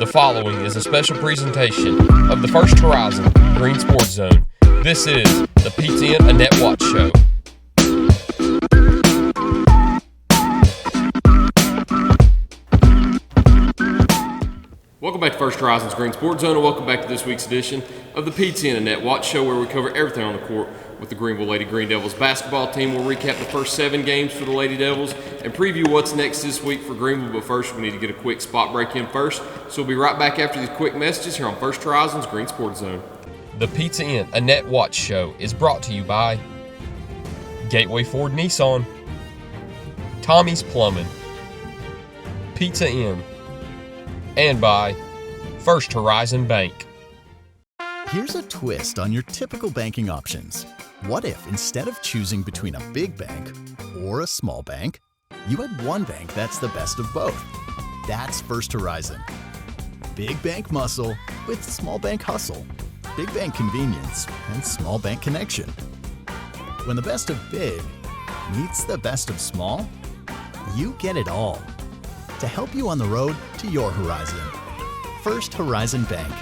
The following is a special presentation of the First Horizon Green Sports Zone. This is the Coach Annette Watts Show. Welcome back to First Horizon's Green Sports Zone, and welcome back to this week's edition of the Coach Annette Watts Show, where we cover everything on the court with the Greeneville Lady Green Devils basketball team. We'll recap the first 7 games for the Lady Devils and preview what's next this week for Greeneville. But first, we need to get a quick spot break in first. So we'll be right back after these quick messages here on First Horizon's Green Sports Zone. The Coach Annette Watts Show is brought to you by Gateway Ford Nissan, Tommy's Plumbing, Pizza Inn, and by First Horizon Bank. Here's a twist on your typical banking options. What if instead of choosing between a big bank or a small bank, you had one bank that's the best of both? That's First Horizon. Big bank muscle with small bank hustle. Big bank convenience and small bank connection. When the best of big meets the best of small, you get it all. To help you on the road to your horizon. First Horizon Bank.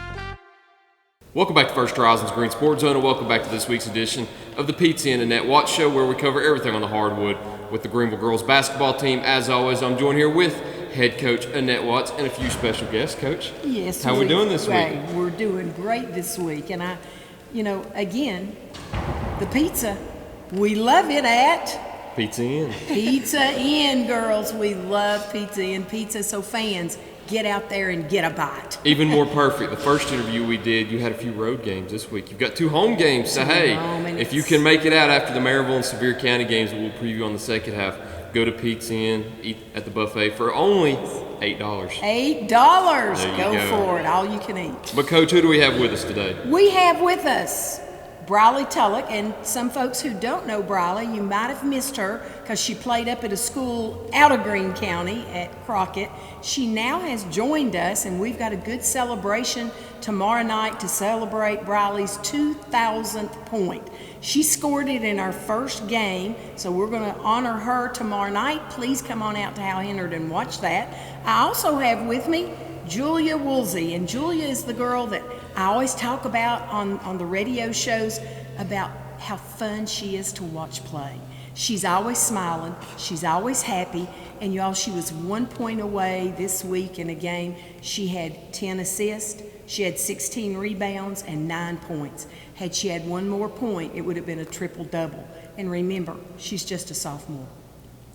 Welcome back to First Horizon's Green Sports Zone, and welcome back to this week's edition of the Coach Annette Watts Show, where we cover everything on the hardwood with the Greeneville girls basketball team. As always, I'm joined here with head coach Annette Watts and a few special guests. Coach, yes, how are we doing this week? We're doing great this week, and again, the pizza, we love it at Pizza Inn. Pizza Inn, girls. We love Pizza Inn pizza. So fans, get out there and get a bite. Even more perfect. The first interview we did, you had a few road games this week. You've got 2 home games. So, hey, if you can make it out after the Maryville and Sevier County games that we'll preview on the second half, go to Pizza Inn, eat at the buffet for only $8. $8. Go for it. All you can eat. But, Coach, who do we have with us today? We have with us Brylee Tullock, and some folks who don't know Brylee, you might have missed her because she played up at a school out of Greene County at Crockett. She now has joined us, and we've got a good celebration tomorrow night to celebrate Brylee's 2,000th point. She scored it in our first game, so we're going to honor her tomorrow night. Please come on out to Hal Hennard and watch that. I also have with me Julia Woolsey, and Julia is the girl that I always talk about on the radio shows about how fun she is to watch play. She's always smiling, she's always happy, and y'all, she was 1 point away this week in a game. She had 10 assists, she had 16 rebounds, and 9 points. Had she had one more point, it would have been a triple-double. And remember, she's just a sophomore.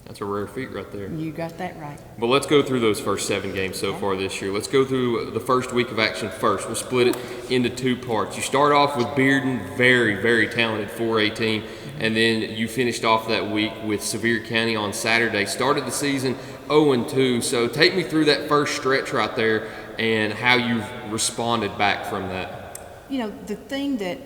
That's a rare feat right there. You got that right. But let's go through those first 7 games so far this year. Let's go through the first week of action first. We'll split it into 2 parts. You start off with Bearden, very, very talented 4A team, and then you finished off that week with Sevier County on Saturday. Started the season 0-2. So take me through that first stretch right there and how you've responded back from that. You know, the thing that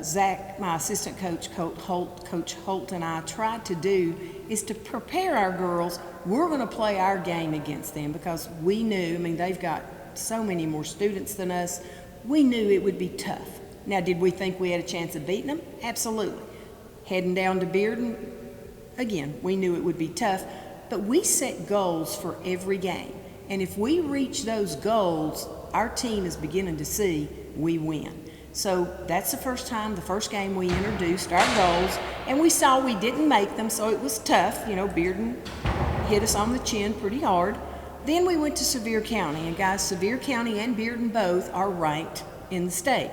Zach, my assistant coach, Coach Holt, and I tried to do is to prepare our girls. We're going to play our game against them because we knew, they've got so many more students than us. We knew it would be tough. Now, did we think we had a chance of beating them? Absolutely. Heading down to Bearden, again, we knew it would be tough, but we set goals for every game. And if we reach those goals, our team is beginning to see we win. So that's the first game we introduced our goals, and we saw we didn't make them, so it was tough. Bearden hit us on the chin pretty hard. Then we went to Sevier County, and guys, Sevier County and Bearden both are ranked in the state.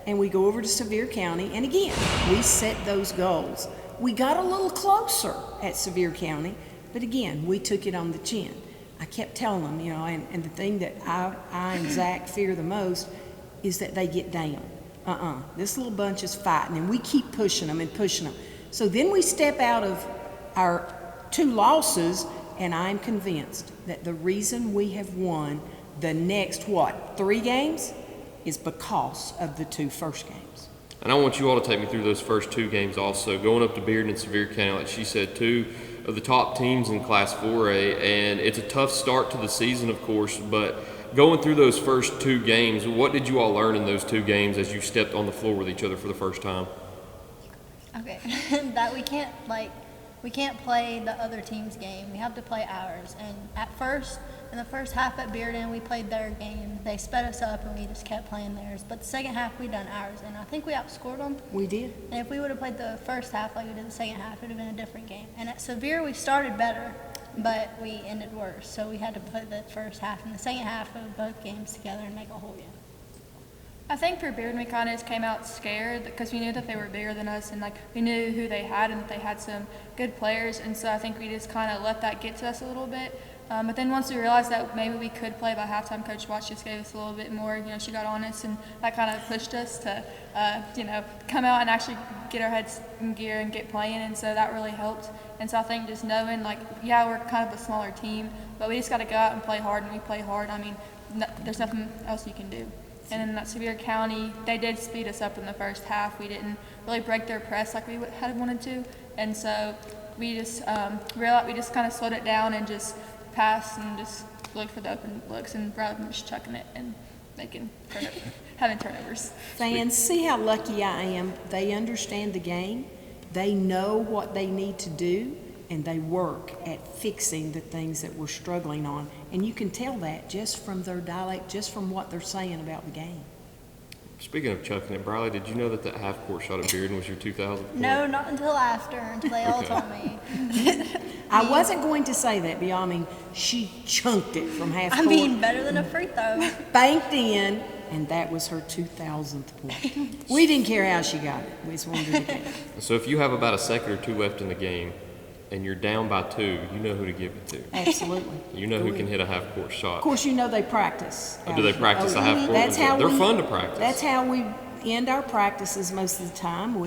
And we go over to Sevier County, and again, we set those goals. We got a little closer at Sevier County, but again, we took it on the chin. I kept telling them, and the thing that I and Zach fear the most is that they get down. This little bunch is fighting, and we keep pushing them and pushing them. So then we step out of our 2 losses, and I'm convinced that the reason we have won the next, 3 games is because of the 2 first games. And I want you all to take me through those first 2 games also. Going up to Bearden and Sevier County, like she said, 2 of the top teams in Class 4A, and it's a tough start to the season, of course, but going through those first 2 games, what did you all learn in those 2 games as you stepped on the floor with each other for the first time? Okay, that we can't play the other team's game. We have to play ours. And at first, in the first half at Bearden, we played their game. They sped us up, and we just kept playing theirs. But the second half, we done ours, and I think we outscored them. We did. And if we would have played the first half like we did the second half, it would have been a different game. And at Sevier, we started better, but we ended worse. So we had to put the first half and the second half of both games together and make a whole game. I think for Bearden, we kind of just came out scared because we knew that they were bigger than us, and we knew who they had and that they had some good players, and so I think we just kind of let that get to us a little bit. But then once we realized that maybe we could play by halftime, Coach Watts just gave us a little bit more. She got on us, and that kind of pushed us to, come out and actually get our heads in gear and get playing, and so that really helped. And so I think just knowing, we're kind of a smaller team, but we just got to go out and play hard, and we play hard. I mean, there's nothing else you can do. And then at Sevier County, they did speed us up in the first half. We didn't really break their press like we had wanted to, and so we just realized we just kind of slowed it down and just passed and just looked for the open looks, and Brylee was chucking it and having turnovers. Fans, see how lucky I am. They understand the game. They know what they need to do, and they work at fixing the things that we're struggling on. And you can tell that just from their dialect, just from what they're saying about the game. Speaking of chucking it, Brylee, did you know that half-court shot at Bearden was your 2000 point? No, not until they all told me. I wasn't going to say that, but I mean, she chunked it from half court. I mean, better than a free throw. Banked in, and that was her 2000th point. We didn't care how she got it. We just wanted her to get it. So if you have about a second or two left in the game, and you're down by 2, you know who to give it to. Absolutely. You know who can hit a half-court shot. Of course, they practice. Do they practice a half-court? That's how They're fun to practice. That's how we end our practices most of the time.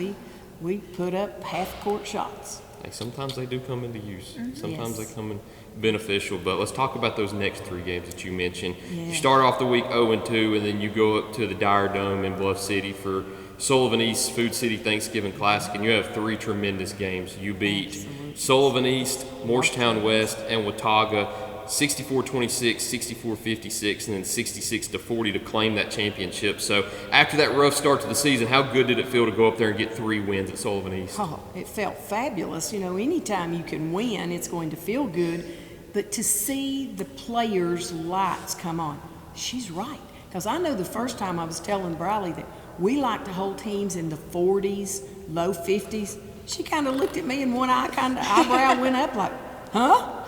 We put up half-court shots. Hey, sometimes they do come into use. Sometimes Yes. they come in beneficial. But let's talk about those next 3 games that you mentioned. Yeah. You start off the week 0-2, and then you go up to the Dyer Dome in Bluff City for Sullivan East Food City Thanksgiving Classic, and you have 3 tremendous games. You beat Sullivan East, Morristown West, and Watauga 64-26, 64-56, and then 66-40 to claim that championship. So after that rough start to the season, how good did it feel to go up there and get 3 wins at Sullivan East? Oh, it felt fabulous. Anytime you can win, it's going to feel good. But to see the players' lights come on, she's right. Because I know the first time I was telling Brylee that we like to hold teams in the 40s, low 50s. She kind of looked at me and one eyebrow went up like, huh?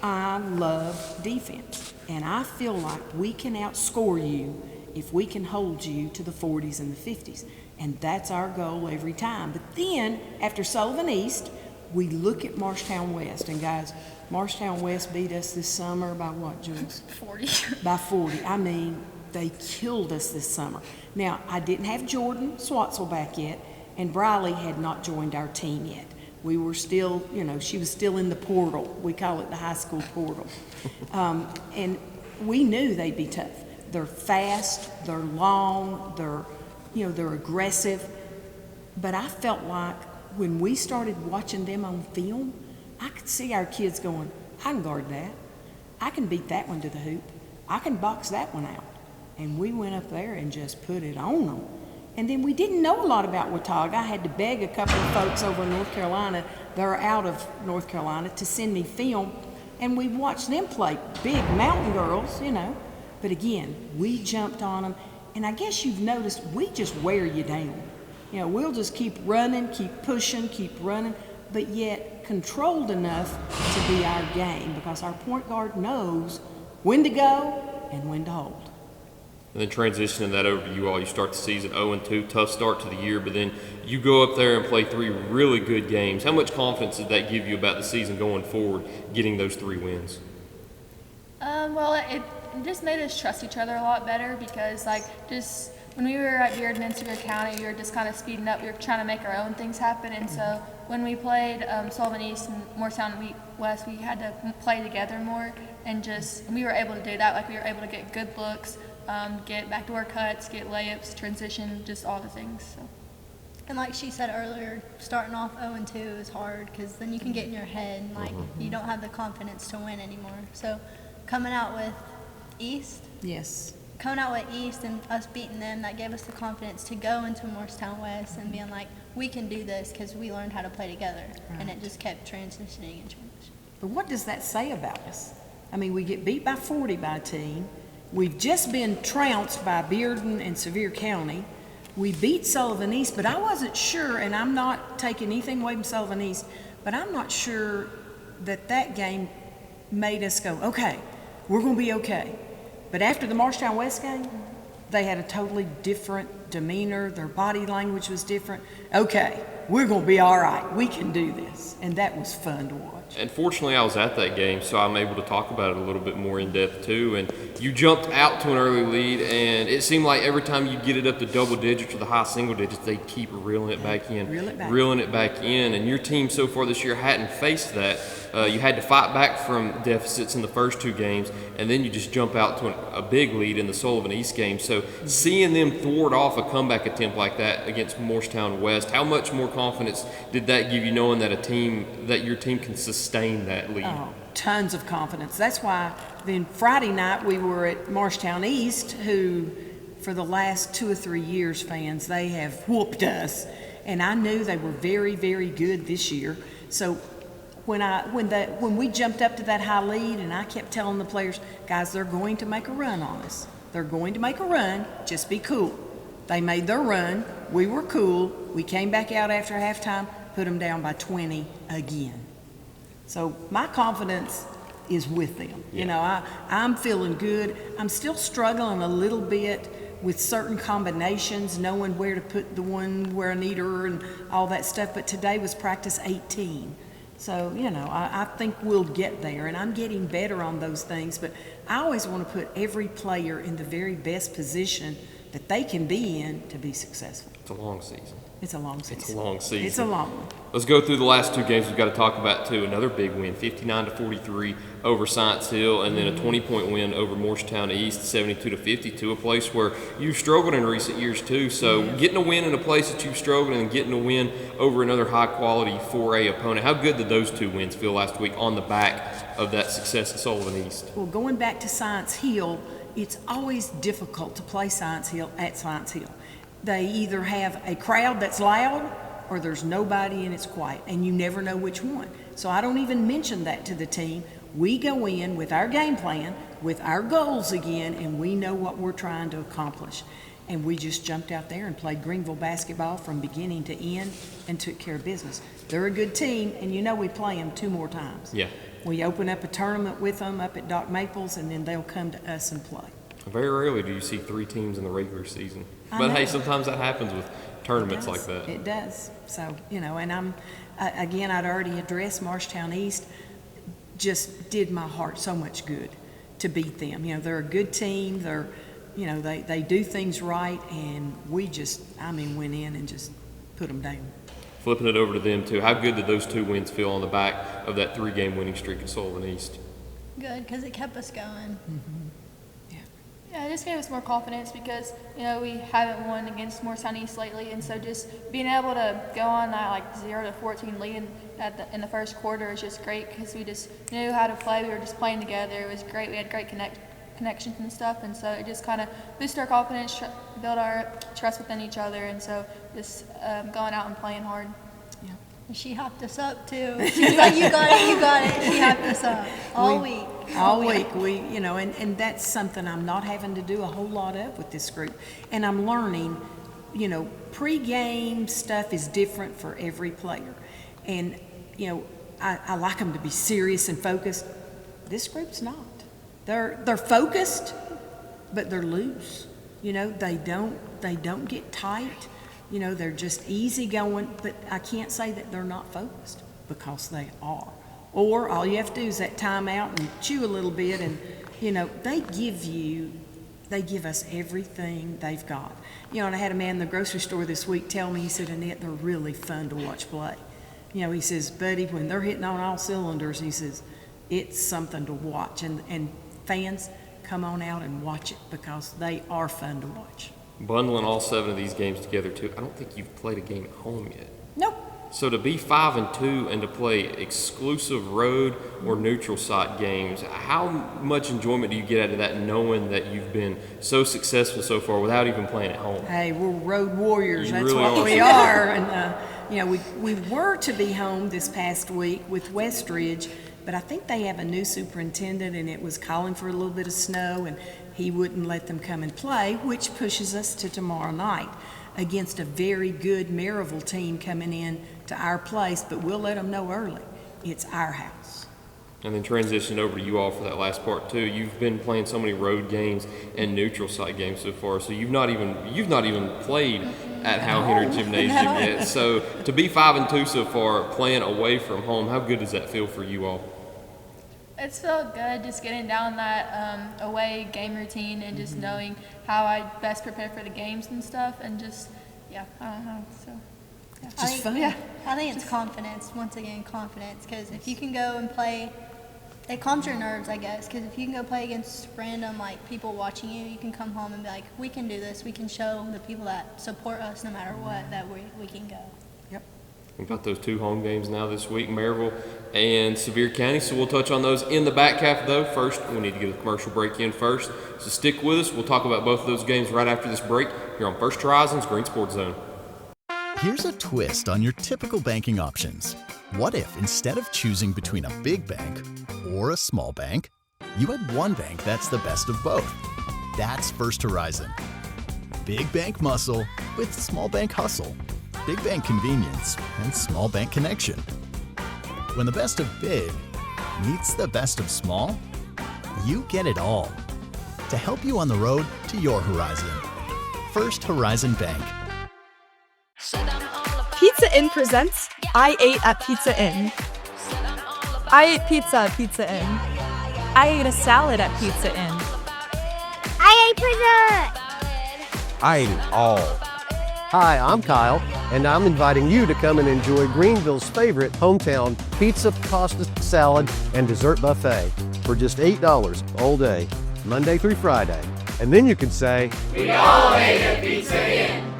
I love defense. And I feel like we can outscore you if we can hold you to the 40s and the 50s. And that's our goal every time. But then, after Sullivan East, we look at Morristown West. And guys, Morristown West beat us this summer by what, Jules? 40. By 40. I mean, they killed us this summer. Now, I didn't have Jordan Swatsel back yet, and Brylee had not joined our team yet. We were still, she was still in the portal. We call it the high school portal. And we knew they'd be tough. They're fast, they're long, they're aggressive. But I felt like when we started watching them on film, I could see our kids going, I can guard that. I can beat that one to the hoop. I can box that one out. And we went up there and just put it on them. And then we didn't know a lot about Watauga. I had to beg a couple of folks over in North Carolina, they're out of North Carolina, to send me film. And we watched them play big mountain girls, But again, we jumped on them. And I guess you've noticed we just wear you down. We'll just keep running, keep pushing, keep running, but yet controlled enough to be our game because our point guard knows when to go and when to hold. And then transitioning that over to you all, you start the season 0-2, tough start to the year, but then you go up there and play 3 really good games. How much confidence did that give you about the season going forward, getting those 3 wins? Well, it just made us trust each other a lot better because, just when we were at Bearden and Sevier County, we were just kind of speeding up. We were trying to make our own things happen, and so when we played Sullivan East and Morristown West, we had to play together more, and we were able to do that. We were able to get good looks, get backdoor cuts, get layups, transition, just all the things. So. And like she said earlier, starting off 0-2 is hard because then you can get in your head and you don't have the confidence to win anymore. So coming out with East and us beating them, that gave us the confidence to go into Morristown West and being like, we can do this because we learned how to play together. Right. And it just kept transitioning and transitioning. But what does that say about us? I mean, we get beat by 40 by a team. We've just been trounced by Bearden and Sevier County. We beat Sullivan East, but I wasn't sure, and I'm not taking anything away from Sullivan East, but I'm not sure that game made us go, okay, we're going to be okay. But after the Marshtown West game, they had a totally different demeanor. Their body language was different. Okay, we're going to be all right. We can do this. And that was fun to watch. And fortunately, I was at that game, so I'm able to talk about it a little bit more in depth too. And you jumped out to an early lead, and it seemed like every time you get it up to double digits or the high single digits, they keep reeling it back in, reeling it back in. And your team so far this year hadn't faced that. You had to fight back from deficits in the first two games, and then you just jump out to a big lead in the Sullivan East game. So seeing them thwart off a comeback attempt like that against Morristown West, how much more confidence did that give you, knowing that your team can sustain that lead? Oh, tons of confidence. That's why then Friday night we were at Morristown East, who for the last 2 or 3 years, fans, they have whooped us, and I knew they were very, very good this year. So when we jumped up to that high lead, and I kept telling the players, guys, they're going to make a run on us. They're going to make a run. Just be cool. They made their run. We were cool. We came back out after halftime, put them down by 20 again. So my confidence is with them. Yeah. You know, I'm feeling good. I'm still struggling a little bit with certain combinations, knowing where to put the one where I need her and all that stuff. But today was practice 18. So, you know, I think we'll get there, and I'm getting better on those things. But I always want to put every player in the very best position that they can be in to be successful. It's a long season. It's a long season. It's a long season. It's a long one. Let's go through the last two games we've got to talk about, too. Another big win, 59-43 over Science Hill, and then a 20-point win over Morristown East, 72-52, a place where you've struggled in recent years, too. So getting a win in a place that you've struggled and getting a win over another high-quality 4A opponent, how good did those two wins feel last week on the back of that success at Sullivan East? Well, going back to Science Hill, it's always difficult to play Science Hill at Science Hill. They either have a crowd that's loud or there's nobody and it's quiet, and you never know which one. So I don't even mention that to the team. We go in with our game plan, with our goals again, and we know what we're trying to accomplish. And we just jumped out there and played Greeneville basketball from beginning to end and took care of business. They're a good team, and you know we play them 2 more times. Yeah. We open up a tournament with them up at Doc Maples, and then they'll come to us and play. Very rarely do you see 3 teams in the regular season. I But know. hey, sometimes that happens with tournaments like that. It does. So, you know, and again, I'd already addressed Marshtown East. Just did my heart so much good to beat them. You know, they're a good team. They're, you know, they do things right, and we just, went in and just put them down. Flipping it over to them, too, how good did those 2 wins feel on the back of that 3-game winning streak at Sullivan East? Good, because it kept us going. Yeah, it just gave us more confidence because, you know, we haven't won against Morristown East lately, and so just being able to go on that 0-14 lead in the first quarter is just great because we just knew how to play. We were just playing together. It was great. We had great connections and stuff, and so it just kind of boosted our confidence, built our trust within each other, and so just going out and playing hard. And she hopped us up too. She was like, "You got it, you got it." She hopped us up all week. All week, you know, and that's something I'm not having to do a whole lot of with this group. And I'm learning, you know, pre-game stuff is different for every player. And, you know, I like them to be serious and focused. This group's not. They're focused, but they're loose. You know, they don't get tight. You know, they're just easygoing, but I can't say that they're not focused because they are. Or all you have to do is that time out and chew a little bit, and, you know, they give us everything they've got. You know, and I had a man in the grocery store this week tell me, he said, "Annette, they're really fun to watch play." You know, he says, "Buddy, when they're hitting on all cylinders," he says, "it's something to watch." And fans, come on out and watch it because they are fun to watch. Bundling all 7 of these games together, too, I don't think you've played a game at home yet. Nope. So to be 5-2 and to play exclusive road or neutral site games, how much enjoyment do you get out of that, knowing that you've been so successful so far without even playing at home? Hey, we're road warriors. You That's really what are. we are. And you know, we were to be home this past week with Westridge, But I think they have a new superintendent, and it was calling for a little bit of snow, and he wouldn't let them come and play, which pushes us to tomorrow night against a very good Maryville team coming in to our place, but we'll let them know early. It's our house. And then transition over to you all for that last part too. You've been playing so many road games and neutral site games so far, so you've not even played at Hal Henry Gymnasium yet. So to be 5-2 so far, playing away from home, how good does that feel for you all? It's felt good just getting down that away game routine and just knowing how I best prepare for the games and stuff, and just I don't know. So yeah. Just fun. Yeah, I think it's confidence. Once again, confidence. Because if you can go and play, it calms your nerves, I guess. Because if you can go play against random people watching you, you can come home and be like, we can do this. We can show the people that support us no matter what that we can go. Yep. We've got those 2 home games now this week, Maryville and Sevier County, so we'll touch on those in the back half, though. First, we need to get a commercial break in first, so stick with us. We'll talk about both of those games right after this break here on First Horizon's Green Sports Zone. Here's a twist on your typical banking options. What if instead of choosing between a big bank or a small bank, you had one bank that's the best of both? That's First Horizon. Big bank muscle with small bank hustle. Big bank convenience and small bank connection. When the best of big meets the best of small, you get it all. To help you on the road to your horizon. First Horizon Bank. Pizza Inn presents I Ate at Pizza Inn. I ate pizza at Pizza Inn. I ate a salad at Pizza Inn. I ate pizza! I ate it all. Hi, I'm Kyle, and I'm inviting you to come and enjoy Greeneville's favorite hometown pizza, pasta, salad, and dessert buffet for just $8 all day, Monday through Friday. And then you can say, we all ate at Pizza Inn.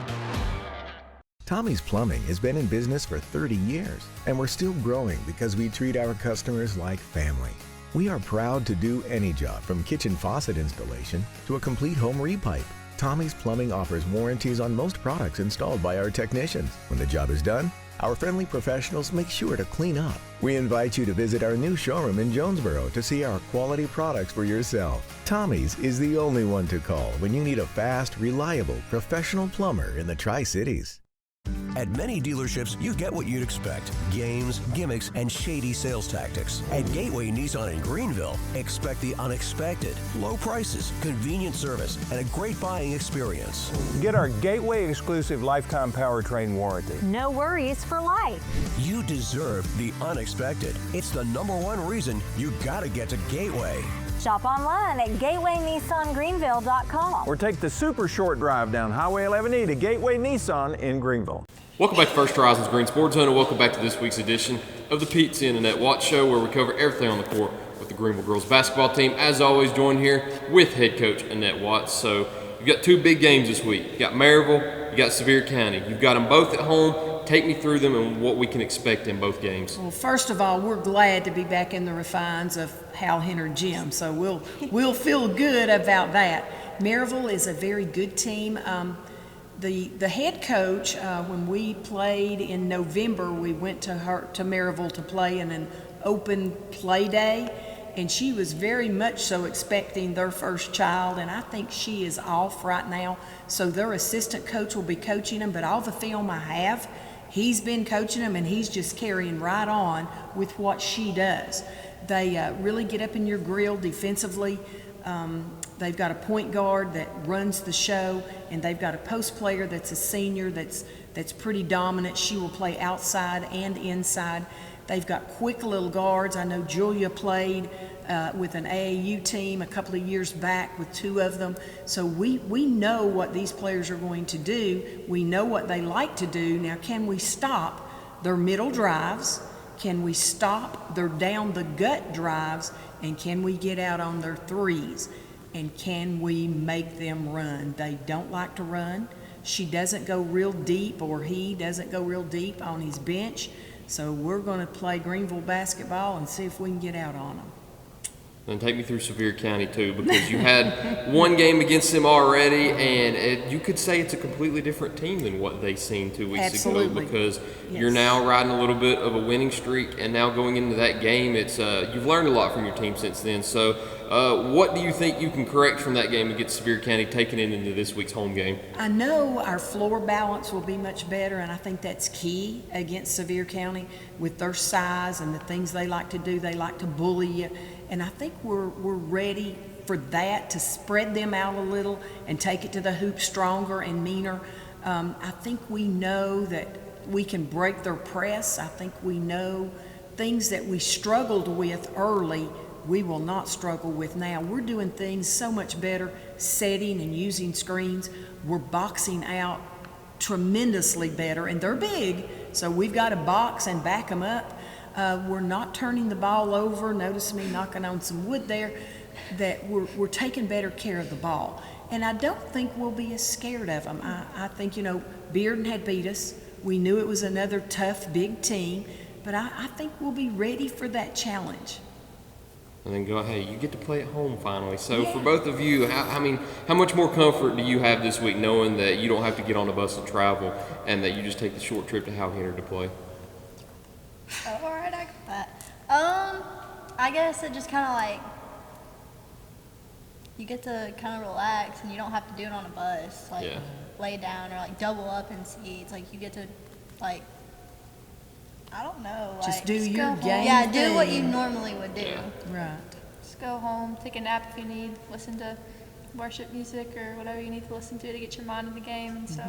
Tommy's Plumbing has been in business for 30 years, and we're still growing because we treat our customers like family. We are proud to do any job from kitchen faucet installation to a complete home repipe. Tommy's Plumbing offers warranties on most products installed by our technicians. When the job is done, our friendly professionals make sure to clean up. We invite you to visit our new showroom in Jonesboro to see our quality products for yourself. Tommy's is the only one to call when you need a fast, reliable, professional plumber in the Tri-Cities. At many dealerships, you get what you'd expect. Games, gimmicks, and shady sales tactics. At Gateway Nissan in Greeneville, expect the unexpected. Low prices, convenient service, and a great buying experience. Get our Gateway exclusive lifetime powertrain warranty. No worries for life. You deserve the unexpected. It's the #1 reason you gotta get to Gateway. Shop online at gatewaynissangreeneville.com. Or take the super short drive down Highway 11E to Gateway Nissan in Greeneville. Welcome back to First Horizon's Green Sports Zone, and welcome back to this week's edition of the Pete and Annette Watts Show, where we cover everything on the court with the Greeneville girls basketball team. As always, joined here with head coach Annette Watts. So you've got 2 big games this week. You got Maryville, you got Sevier County. You've got them both at home. Take me through them and what we can expect in both games. Well, first of all, we're glad to be back in the refines of Hal Henry Gym, so we'll feel good about that. Maryville is a very good team. The head coach, when we played in November, we went to Maryville to play in an open play day, and she was very much so expecting their first child, and I think she is off right now. So their assistant coach will be coaching them, but all the film I have, he's been coaching them, and he's just carrying right on with what she does. They really get up in your grill defensively. They've got a point guard that runs the show, and they've got a post player that's a senior that's pretty dominant. She will play outside and inside. They've got quick little guards. I know Julia played with an AAU team a couple of years back with 2 of them. So we know what these players are going to do. We know what they like to do. Now, can we stop their middle drives? Can we stop their down the gut drives? And can we get out on their threes? And can we make them run? They don't like to run. She doesn't go real deep, or he doesn't go real deep on his bench. So we're going to play Greeneville basketball and see if we can get out on them. And take me through Sevier County too, because you had one game against them already, and you could say it's a completely different team than what they seen 2 weeks ago, because you're now riding a little bit of a winning streak, and now going into that game, it's you've learned a lot from your team since then. So what do you think you can correct from that game against Sevier County, taking it into this week's home game? I know our floor balance will be much better, and I think that's key against Sevier County with their size and the things they like to do. They like to bully you. And I think we're ready for that, to spread them out a little and take it to the hoop stronger and meaner. I think we know that we can break their press. I think we know things that we struggled with early, we will not struggle with now. We're doing things so much better, setting and using screens. We're boxing out tremendously better, and they're big, so we've got to box and back them up. We're not turning the ball over. Notice me knocking on some wood there. That we're taking better care of the ball. And I don't think we'll be as scared of them. I think, Bearden had beat us. We knew it was another tough, big team. But I think we'll be ready for that challenge. And then you get to play at home finally. So for both of you, how much more comfort do you have this week knowing that you don't have to get on a bus and travel, and that you just take the short trip to Howhinner to play? Oh, all right, I got that. I guess it just kind of you get to kind of relax, and you don't have to do it on a bus, lay down or double up in seats. You get to I don't know, just do your game. Yeah, do what you normally would do. Yeah. Right. Just go home, take a nap if you need, listen to worship music or whatever you need to listen to get your mind in the game, and so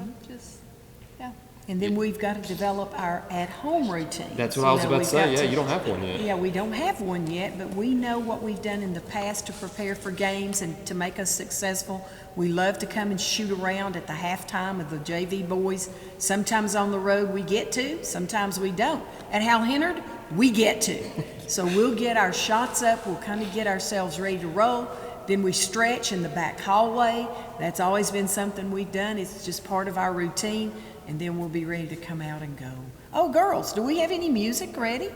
And then we've got to develop our at-home routine. That's what I was about to say. Yeah, you don't have one yet. Yeah, we don't have one yet, but we know what we've done in the past to prepare for games and to make us successful. We love to come and shoot around at the halftime of the JV boys. Sometimes on the road we get to, sometimes we don't. At Howhinner, we get to. So we'll get our shots up, we'll kind of get ourselves ready to roll. Then we stretch in the back hallway. That's always been something we've done. It's just part of our routine. And then we'll be ready to come out and go. Oh, girls, do we have any music ready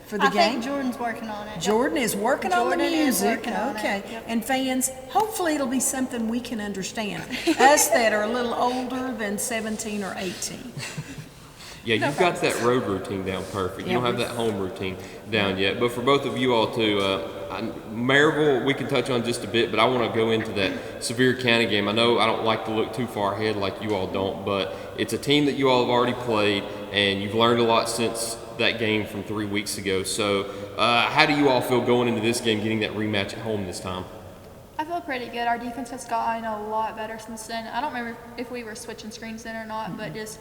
for the game? I think Jordan's working on it. Jordan is working on the music. Okay. Yep. And fans, hopefully it'll be something we can understand. Us that are a little older than 17 or 18. Yeah, you've got that road routine down perfect. You don't have that home routine down yet. But for both of you all too, Maryville, we can touch on just a bit, but I want to go into that Sevier County game. I know I don't like to look too far ahead like you all don't, but it's a team that you all have already played, and you've learned a lot since that game from 3 weeks ago. So how do you all feel going into this game, getting that rematch at home this time? I feel pretty good. Our defense has gotten a lot better since then. I don't remember if we were switching screens then or not, but just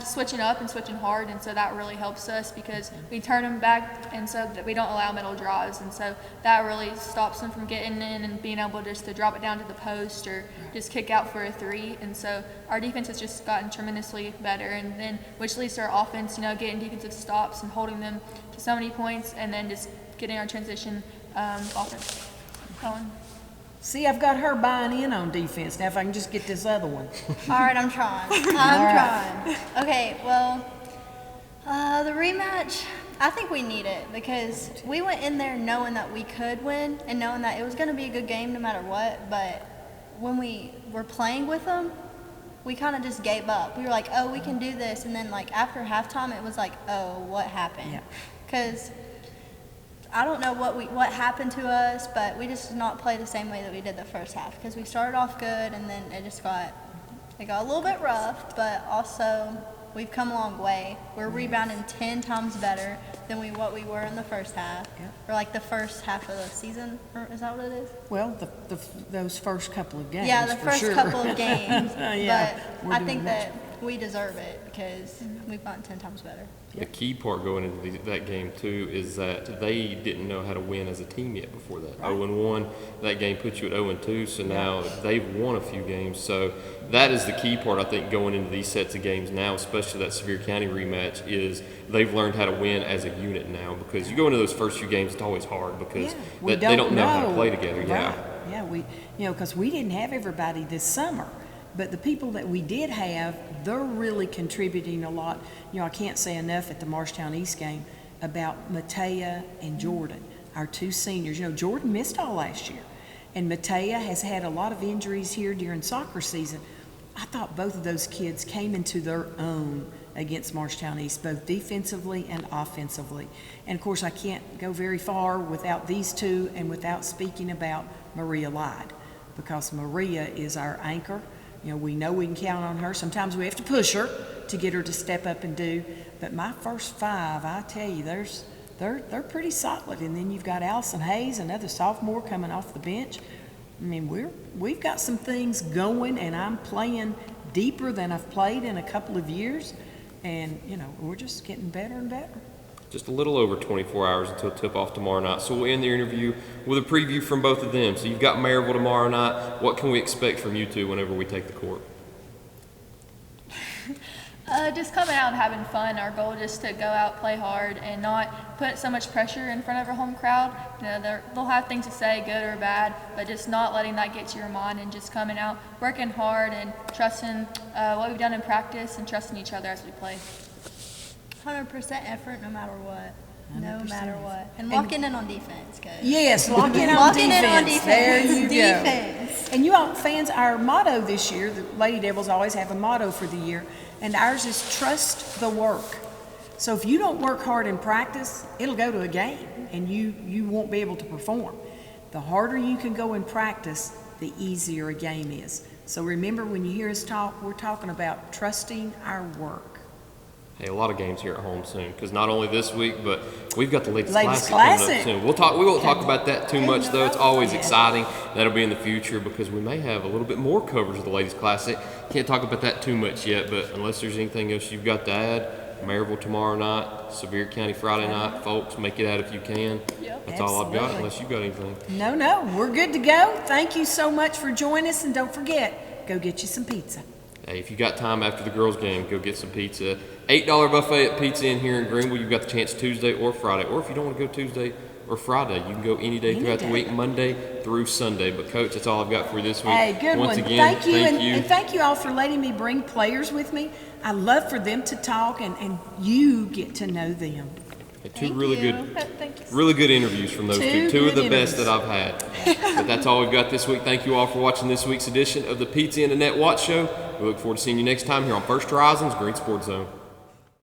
switching up and switching hard, and so that really helps us because we turn them back, and so that we don't allow middle drives, and so that really stops them from getting in and being able just to drop it down to the post or just kick out for a three. And so our defense has just gotten tremendously better, and then which leads to our offense, getting defensive stops and holding them to so many points, and then just getting our transition offense going. See, I've got her buying in on defense. Now, if I can just get this other one. All right, I'm trying. I'm trying. Okay, well, the rematch, I think we need it because we went in there knowing that we could win and knowing that it was going to be a good game no matter what. But when we were playing with them, we kind of just gave up. We were like, oh, we can do this. And then, after halftime, it was like, oh, what happened? Because I don't know what happened to us, but we just did not play the same way that we did the first half because we started off good and then it got a little bit rough, but also we've come a long way. We're rebounding 10 times better than what we were in the first half, or the first half of the season. Or is that what it is? Well, those first couple of games. Yeah, the first couple of games. Yeah, but I think that we deserve it because we've gotten 10 times better. The key part going into that game, too, is that they didn't know how to win as a team yet before that. 0-1, that game puts you at 0-2, so now they've won a few games. So that is the key part, I think, going into these sets of games now, especially that Sevier County rematch, is they've learned how to win as a unit now because you go into those first few games, it's always hard because they don't know how to play together. Right. Yeah, because we didn't have everybody this summer. But the people that we did have, they're really contributing a lot. I can't say enough at the Marshtown East game about Matea and Jordan. our two seniors. You know, Jordan missed all last year, and Matea has had a lot of injuries here during soccer season. I thought both of those kids came into their own against Marshtown East, both defensively and offensively. And of course, I can't go very far without these two and without speaking about Maria Lyde, because Maria is our anchor. You know we can count on her. Sometimes we have to push her to get her to step up and do. But my first five, I tell you, they're pretty solid. And then you've got Allison Hayes, another sophomore coming off the bench. I mean, we've got some things going, and I'm playing deeper than I've played in a couple of years. And, you know, we're just getting better and better. Just a little over 24 hours until tip-off tomorrow night. So we'll end the interview with a preview from both of them. So you've got Maryville tomorrow night. What can we expect from you two whenever we take the court? Just coming out and having fun. Our goal is just to go out, play hard, and not put so much pressure in front of our home crowd. You know, they'll have things to say, good or bad, but just not letting that get to your mind and just coming out, working hard, and trusting what we've done in practice and trusting each other as we play. 100% effort no matter what. 100%. No matter what. And locking in on defense, guys. Yes, lock in on defense. There you Defense. go. And you all fans, our motto this year, the Lady Devils always have a motto for the year, and ours is trust the work. So if you don't work hard in practice, it'll go to a game, and you won't be able to perform. The harder you can go in practice, the easier a game is. So remember, when you hear us talk, we're talking about trusting our work. Hey, a lot of games here at home soon, because not only this week, but we've got the Ladies Classic coming up soon. We won't talk about that too much, though. It's always exciting. That'll be in the future, because we may have a little bit more coverage of the Ladies Classic. Can't talk about that too much yet, but unless there's anything else you've got to add, Maryville tomorrow night, Sevier County Friday night, folks, make it out if you can. Yep. That's all I've got, unless you've got anything. No, we're good to go. Thank you so much for joining us, and don't forget, go get you some pizza. Hey, if you got time after the girls' game, go get some pizza. $8 buffet at Pizza Inn here in Greeneville. You've got the chance Tuesday or Friday. Or if you don't want to go Tuesday or Friday, you can go any day throughout the week, Monday through Sunday. But, Coach, that's all I've got for you this week. Hey, good Once one. again, thank you. And thank you all for letting me bring players with me. I love for them to talk, and you get to know them. Two really good interviews from those two of the best that I've had. But that's all we've got this week. Thank you all for watching this week's edition of the Pizza and Annette Watts Show. We look forward to seeing you next time here on First Horizons Green Sports Zone.